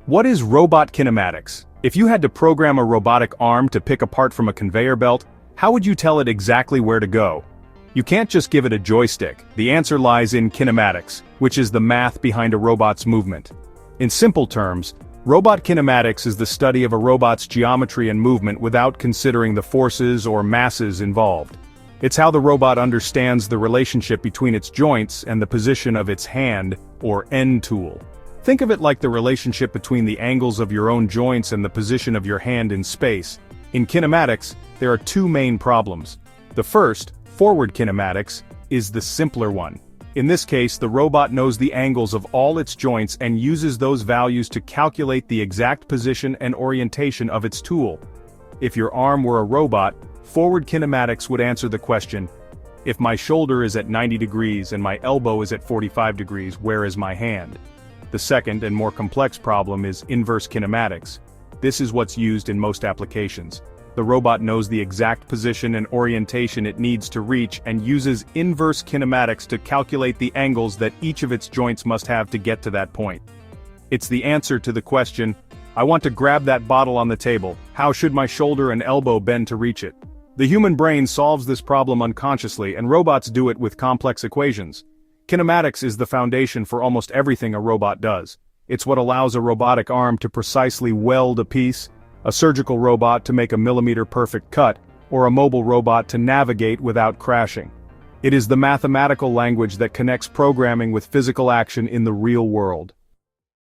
What is robot kinematics? If you had to program a robotic arm to pick apart from a conveyor belt, how would you tell it exactly where to go? You can't just give it a joystick. The answer lies in kinematics, which is the math behind a robot's movement. In simple terms, robot kinematics is the study of a robot's geometry and movement without considering the forces or masses involved. It's how the robot understands the relationship between its joints and the position of its hand, or end tool. Think of it like the relationship between the angles of your own joints and the position of your hand in space. In kinematics, there are two main problems. The first, forward kinematics, is the simpler one. In this case, the robot knows the angles of all its joints and uses those values to calculate the exact position and orientation of its tool. If your arm were a robot, forward kinematics would answer the question, if my shoulder is at 90 degrees and my elbow is at 45 degrees, where is my hand? The second and more complex problem is inverse kinematics. This is what's used in most applications. The robot knows the exact position and orientation it needs to reach and uses inverse kinematics to calculate the angles that each of its joints must have to get to that point. It's the answer to the question, I want to grab that bottle on the table, how should my shoulder and elbow bend to reach it? The human brain solves this problem unconsciously, and robots do it with complex equations. Kinematics is the foundation for almost everything a robot does. It's what allows a robotic arm to precisely weld a piece, a surgical robot to make a millimeter-perfect cut, or a mobile robot to navigate without crashing. It is the mathematical language that connects programming with physical action in the real world.